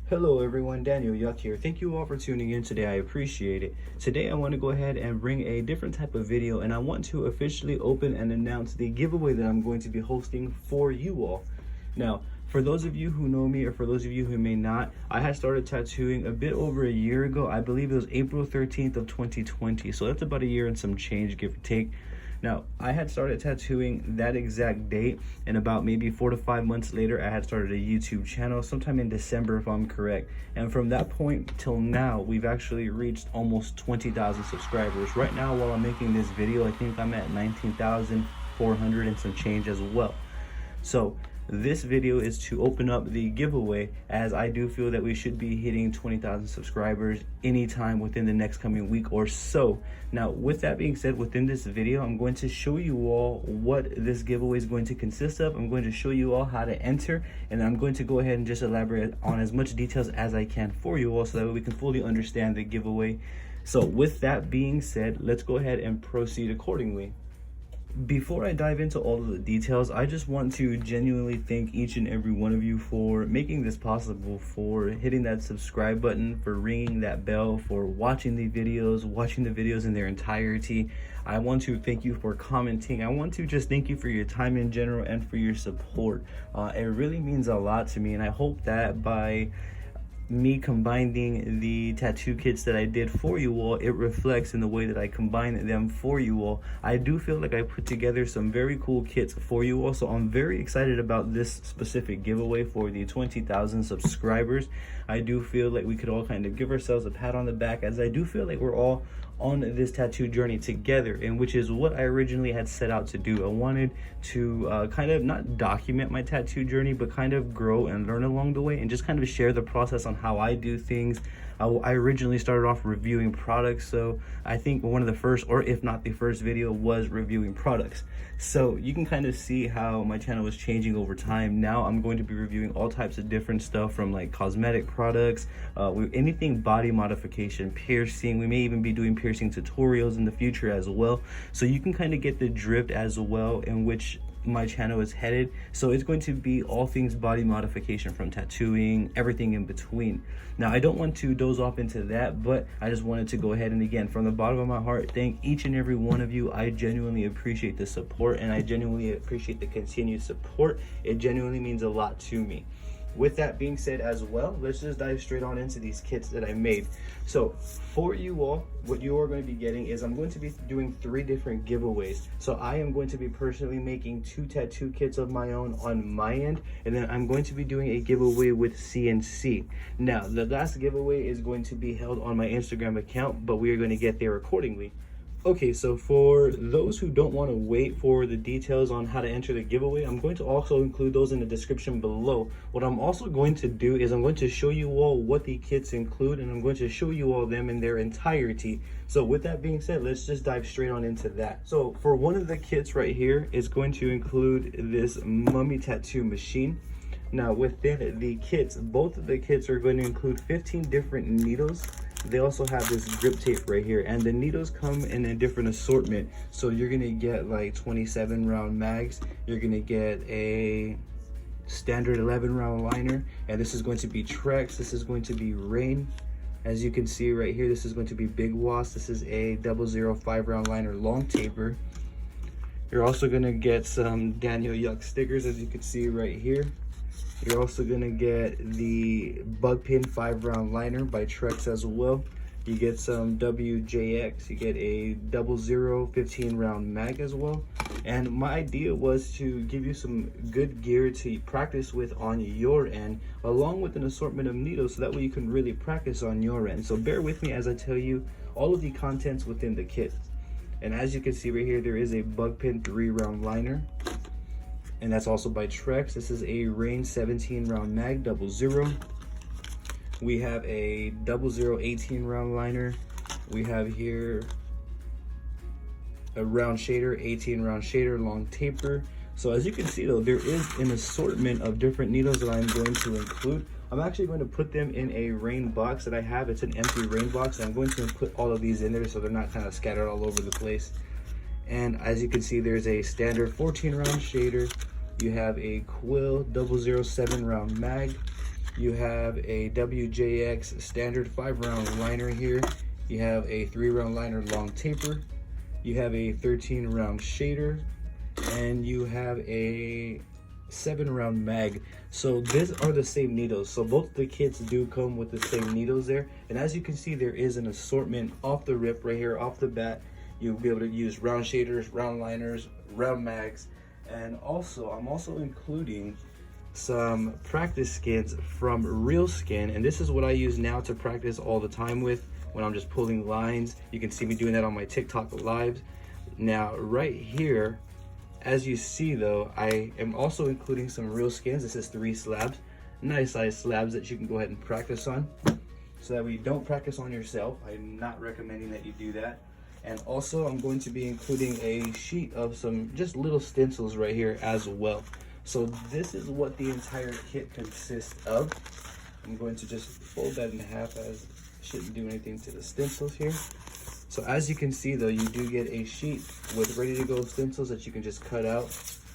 Hello everyone, Daniel Yuck here. Thank you all for tuning in today. I appreciate it. Today I want to go ahead and bring a different type of video, and I want to officially open and announce the giveaway that I'm going to be hosting for you all. Now, for those of you who know me, or for those of you who may not, I had started tattooing a bit over a year ago. I believe it was April 13th of 2020. So that's about a year and some change, give or take. Now, I had started tattooing that exact date, and about maybe 4 to 5 months later, I had started a YouTube channel sometime in December, if I'm correct. And from that point till now, we've actually reached almost 20,000 subscribers. Right now, while I'm making this video, I think I'm at 19,400 and some change as well. So this video is to open up the giveaway, as I do feel that we should be hitting 20,000 subscribers anytime within the next coming week or so. Now, with that being said, within this video, I'm going to show you all what this giveaway is going to consist of. I'm going to show you all how to enter, and I'm going to go ahead and just elaborate on as much details as I can for you all so that way we can fully understand the giveaway. So with that being said, let's go ahead and proceed accordingly. Before I dive into all of the details, I just want to genuinely thank each and every one of you for making this possible, for hitting that subscribe button, for ringing that bell, for watching the videos in their entirety. I want to thank you for commenting. I want to just thank you for your time in general and for your support. It really means a lot to me, and I hope that by me combining the tattoo kits that I did for you all, it reflects in the way that I combine them for you all. I do feel like I put together some very cool kits for you all, so I'm very excited about this specific giveaway for the 20,000 subscribers. I do feel like we could all kind of give ourselves a pat on the back, as I do feel like we're all on this tattoo journey together, and which is what I originally had set out to do. I wanted to kind of not document my tattoo journey, but kind of grow and learn along the way, and just kind of share the process on how I do things. I originally started off reviewing products, so I think one of the first, or if not the first video, was reviewing products. So you can kind of see how my channel is changing over time. Now I'm going to be reviewing all types of different stuff, from like cosmetic products, anything body modification, piercing. We may even be doing piercing tutorials in the future as well. So you can kind of get the drift as well in which my channel is headed. So it's going to be all things body modification, from tattooing, everything in between. Now, I don't want to doze off into that, but I just wanted to go ahead and, again, from the bottom of my heart, thank each and every one of you. I genuinely appreciate the support, and I genuinely appreciate the continued support. It genuinely means a lot to me. With that being said as well, let's just dive straight on into these kits that I made. So for you all, what you are going to be getting is, I'm going to be doing 3 different giveaways. So I am going to be personally making 2 tattoo kits of my own on my end, and then I'm going to be doing a giveaway with CNC. Now, the last giveaway is going to be held on my Instagram account, but we are going to get there accordingly. Okay, so for those who don't want to wait for the details on how to enter the giveaway, I'm going to also include those in the description below. What I'm also going to do is I'm going to show you all what the kits include, and I'm going to show you all them in their entirety. So with that being said, let's just dive straight on into that. So for one of the kits right here is going to include this mummy tattoo machine. Now within the kits, both of the kits are going to include 15 different needles. They also have this grip tape right here, and the needles come in a different assortment. So you're gonna get like 27 round mags, you're gonna get a standard 11 round liner, and this is going to be Trex, this is going to be Rain. As you can see right here, this is going to be Big Wasp, this is a 005 round liner long taper. You're also gonna get some Daniel Yuck stickers, as you can see right here. You're also gonna get the Bug Pin 5 round liner by Trex as well. You get some WJX, you get a 00 15 round mag as well. And my idea was to give you some good gear to practice with on your end, along with an assortment of needles, so that way you can really practice on your end. So bear with me as I tell you all of the contents within the kit. And as you can see right here, there is a Bug Pin 3 round liner, and that's also by Trex. This is a Rain 17 round mag 00. We have a 00 18 round liner. We have here a round shader, 18 round shader, long taper. So as you can see though, there is an assortment of different needles that I'm going to include. I'm actually going to put them in a Rain box that I have. It's an empty Rain box. I'm going to put all of these in there so they're not kind of scattered all over the place. And as you can see, there's a standard 14 round shader. You have a Quill 007 round mag. You have a WJX standard 5-round liner here. You have a 3-round liner long taper. You have a 13-round shader, and you have a 7-round mag. So these are the same needles, so both the kits do come with the same needles there. And as you can see, there is an assortment off the rip right here, off the bat. You'll be able to use round shaders, round liners, round mags, and also I'm also including some practice skins from Real Skin, and this is what I use now to practice all the time with when I'm just pulling lines. You can see me doing that on my TikTok lives. Now right here, as you see though, I am also including some Real Skins. This is 3 slabs, nice size slabs that you can go ahead and practice on, so that way you don't practice on yourself. I'm not recommending that you do that. And also I'm going to be including a sheet of some just little stencils right here as well. So this is what the entire kit consists of. I'm going to just fold that in half, as it shouldn't do anything to the stencils here. So as you can see though, you do get a sheet with ready to go stencils that you can just cut out,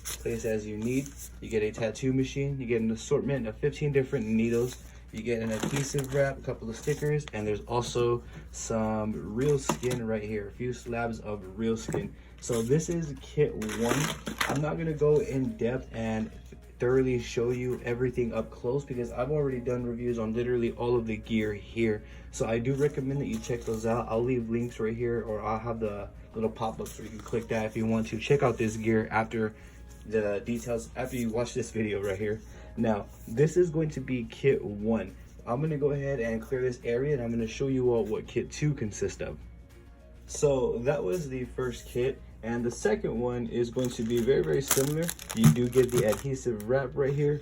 place as you need. You get a tattoo machine, you get an assortment of 15 different needles, you get an adhesive wrap, a couple of stickers, and there's also some Real Skin right here, a few slabs of Real Skin. So this is kit 1. I'm not gonna go in depth and thoroughly show you everything up close because I've already done reviews on literally all of the gear here. So I do recommend that you check those out. I'll leave links right here, or I'll have the little pop-ups where you can click that if you want to check out this gear after the details, after you watch this video right here. Now, this is going to be kit 1. I'm gonna go ahead and clear this area, and I'm gonna show you all what kit 2 consists of. So that was the first kit, and the second one is going to be very, very similar. You do get the adhesive wrap right here,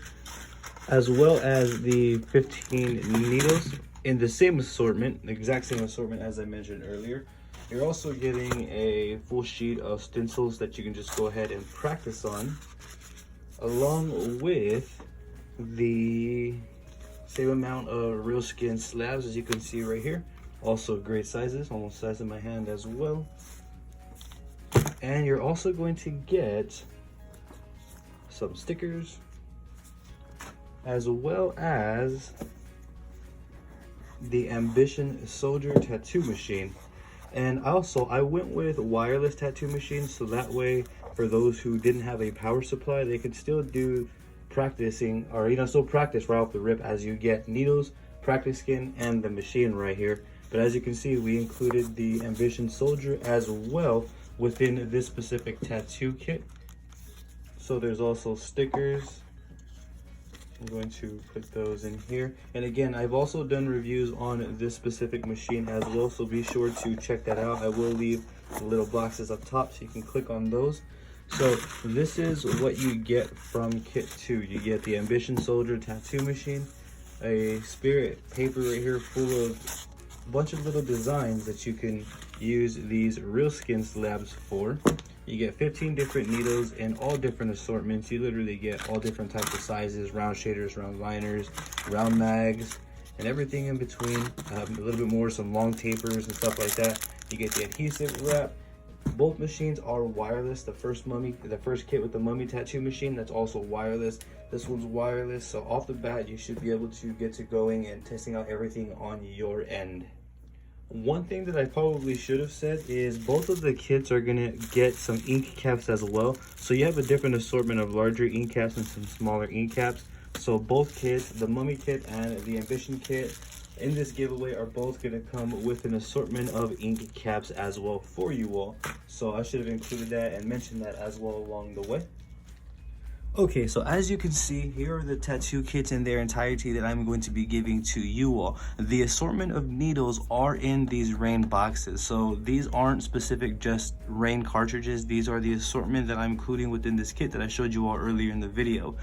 as well as the 15 needles in the same assortment, the exact same assortment as I mentioned earlier. You're also getting a full sheet of stencils that you can just go ahead and practice on, along with the same amount of Real Skin slabs as you can see right here. Also great sizes, almost size in my hand as well. And you're also going to get some stickers, as well as the Ambition Soldier tattoo machine. And also I went with wireless tattoo machines, so that way for those who didn't have a power supply, they could still do practicing, or still practice right off the rip, as you get needles, practice skin, and the machine right here. But as you can see, we included the Ambition Soldier as well within this specific tattoo kit. So there's also stickers. I'm going to put those in here. And again, I've also done reviews on this specific machine as well, so be sure to check that out. I will leave the little boxes up top so you can click on those. So this is what you get from kit 2. You get the Ambition Soldier tattoo machine, a spirit paper right here full of a bunch of little designs that you can use these Real Skin slabs for. You get 15 different needles in all different assortments. You literally get all different types of sizes, round shaders, round liners, round mags, and everything in between. A little bit more, some long tapers and stuff like that. You get the adhesive wrap. Both machines are wireless. The first kit with the mummy tattoo machine, that's also wireless. This one's wireless, so off the bat you should be able to get to going and testing out everything on your end. One thing that I probably should have said is both of the kits are gonna get some ink caps as well. So you have a different assortment of larger ink caps and some smaller ink caps. So both kits, the mummy kit and the Ambition kit, in this giveaway are both going to come with an assortment of ink caps as well for you all. So I should have included that and mentioned that as well along the way. Okay, so as you can see, here are the tattoo kits in their entirety that I'm going to be giving to you all. The assortment of needles are in these rain boxes. So these aren't specific just rain cartridges. These are the assortment that I'm including within this kit that I showed you all earlier in the video.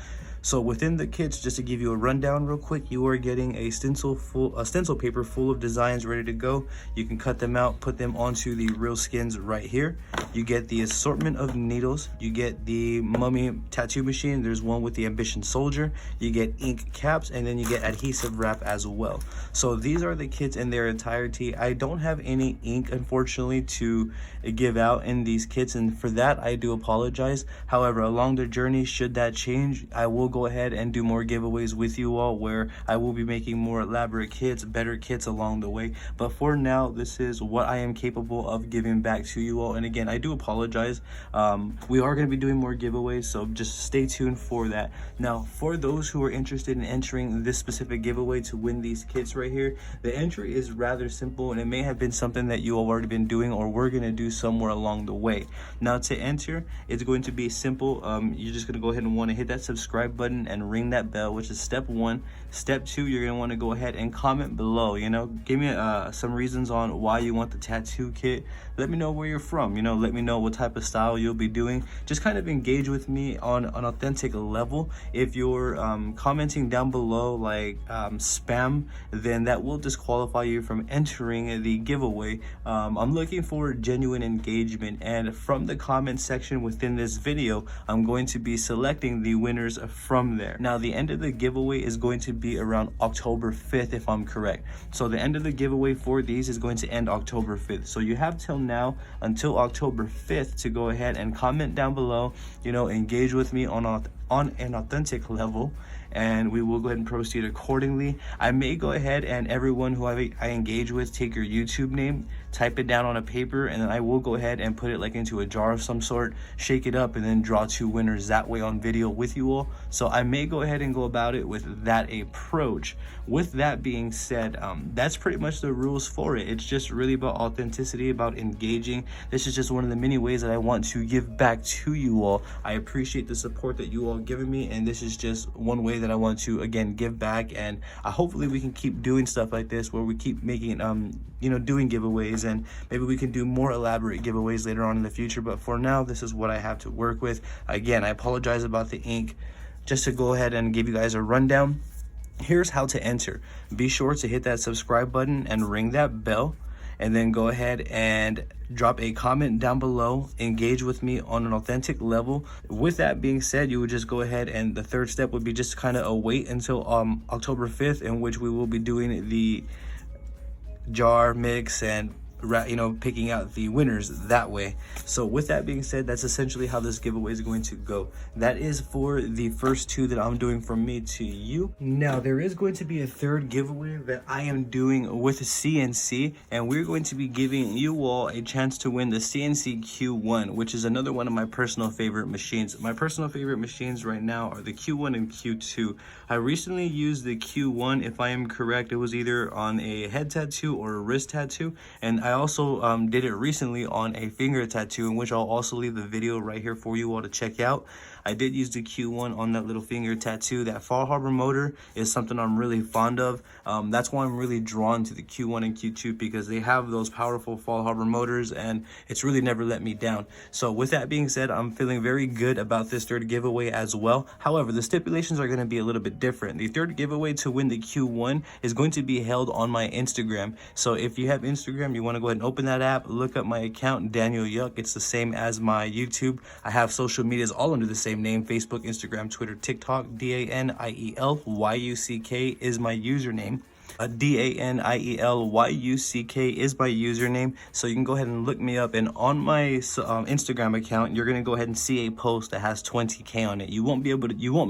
So within the kits, just to give you a rundown real quick, you are getting a stencil paper full of designs ready to go. You can cut them out, put them onto the Real Skins right here. You get the assortment of needles. You get the mummy tattoo machine. There's one with the Ambition Soldier. You get ink caps, and then you get adhesive wrap as well. So these are the kits in their entirety. I don't have any ink, unfortunately, to give out in these kits, and for that I do apologize. However, along the journey, should that change, I will go ahead and do more giveaways with you all, where I will be making more elaborate kits, better kits along the way. But for now, this is what I am capable of giving back to you all. And again, I do apologize. We are going to be doing more giveaways, so just stay tuned for that. Now, for those who are interested in entering this specific giveaway to win these kits right here, the entry is rather simple, and it may have been something that you have already been doing or we're going to do somewhere along the way. Now, to enter, it's going to be simple. You're just going to go ahead and want to hit that subscribe button and ring that bell, which is step 1. Step 2, you're going to want to go ahead and comment below, give me some reasons on why you want the tattoo kit. Let me know where you're from, let me know what type of style you'll be doing. Just kind of engage with me on an authentic level. If you're commenting down below like spam, then that will disqualify you from entering the giveaway. I'm looking for genuine engagement, and from the comment section within this video, I'm going to be selecting the winners from there. Now, the end of the giveaway is going to be around October 5th, if I'm correct. So the end of the giveaway for these is going to end October 5th. So you have till now until October 5th to go ahead and comment down below, engage with me on an authentic level, and we will go ahead and proceed accordingly. I may go ahead and everyone who I engage with, take your YouTube name, type it down on a paper, and then I will go ahead and put it like into a jar of some sort, shake it up, and then draw 2 winners that way on video with you all. So I may go ahead and go about it with that approach. With that being said, that's pretty much the rules for it. It's just really about authenticity, about engaging. This is just one of the many ways that I want to give back to you all. I appreciate the support that you all given me, and this is just one way that I want to again give back. And hopefully we can keep doing stuff like this, where we keep making doing giveaways, and maybe we can do more elaborate giveaways later on in the future. But for now, this is what I have to work with. Again, I apologize about the ink. Just to go ahead and give you guys a rundown, here's how to enter. Be sure to hit that subscribe button and ring that bell, and then go ahead and drop a comment down below. Engage with me on an authentic level. With that being said, you would just go ahead, and the third step would be just kind of wait until October 5th, in which we will be doing the jar mix and picking out the winners that way. So with that being said, that's essentially how this giveaway is going to go. That is for the first 2 that I'm doing from me to you. Now, there is going to be a third giveaway that I am doing with CNC, and we're going to be giving you all a chance to win the CNC Q1, which is another one of my personal favorite machines. My personal favorite machines right now are the Q1 and Q2. I recently used the Q1, if I am correct, it was either on a head tattoo or a wrist tattoo, and I also did it recently on a finger tattoo, in which I'll also leave the video right here for you all to check out. I did use the Q1 on that little finger tattoo. That Fall Harbor motor is something I'm really fond of. That's why I'm really drawn to the Q1 and Q2, because they have those powerful Fall Harbor motors, and it's really never let me down. So with that being said, I'm feeling very good about this third giveaway as well. However, the stipulations are going to be a little bit different. The third giveaway to win the Q1 is going to be held on my Instagram. So if you have Instagram, you want to go ahead and open that app, look up my account, Daniel Yuck. It's the same as my YouTube. I have social medias all under the same name: Facebook, Instagram, Twitter, TikTok. DANIELYUCK is my username. DANIELYUCK is my username, so you can go ahead and look me up. And on my Instagram account, you're gonna go ahead and see a post that has 20K on it. You won't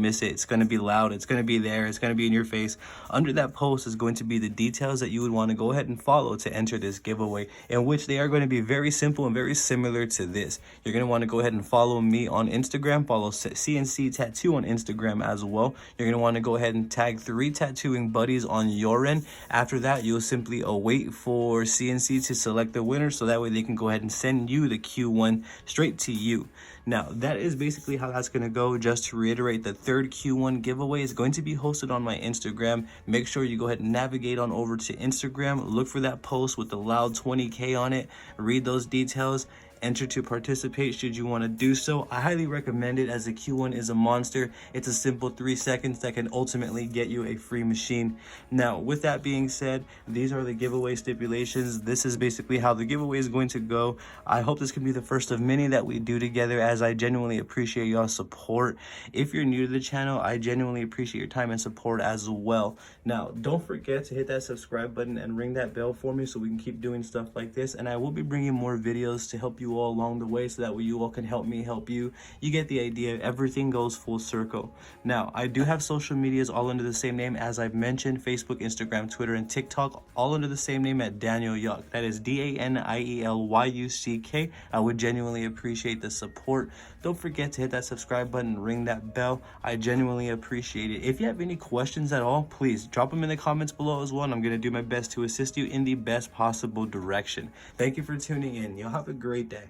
miss it. It's gonna be loud, it's gonna be there, it's gonna be in your face. Under that post is going to be the details that you would want to go ahead and follow to enter this giveaway, in which they are going to be very simple and very similar to this. You're gonna want to go ahead and follow me on Instagram, follow CNC Tattoo on Instagram as well. You're gonna want to go ahead and tag 3 tattooing buddies on your end. After that, you'll simply await for CNC to select the winner, so that way they can go ahead and send you the Q1 straight to you. Now, that is basically how that's going to go. Just to reiterate, the third Q1 giveaway is going to be hosted on my Instagram. Make sure you go ahead and navigate on over to Instagram, look for that post with the loud 20K on it, read those details, enter to participate should you want to do so. I highly recommend it, as the Q1 is a monster. It's a simple 3 seconds that can ultimately get you a free machine. Now, with that being said, these are the giveaway stipulations. This is basically how the giveaway is going to go. I hope this can be the first of many that we do together, as I genuinely appreciate y'all's support. If you're new to the channel, I genuinely appreciate your time and support as well. Now, don't forget to hit that subscribe button and ring that bell for me, so we can keep doing stuff like this. And I will be bringing more videos to help you you all along the way so that way you all can help me help you. You get the idea. Everything goes full circle. Now, I do have social medias all under the same name, as I've mentioned: Facebook, Instagram, Twitter, and TikTok, all under the same name at Daniel Yuck. That is DanielYuck. I would genuinely appreciate the support. Don't forget to hit that subscribe button, ring that bell. I genuinely appreciate it. If you have any questions at all, please drop them in the comments below as well, and I'm going to do my best to assist you in the best possible direction. Thank you for tuning in. Y'all have a great day.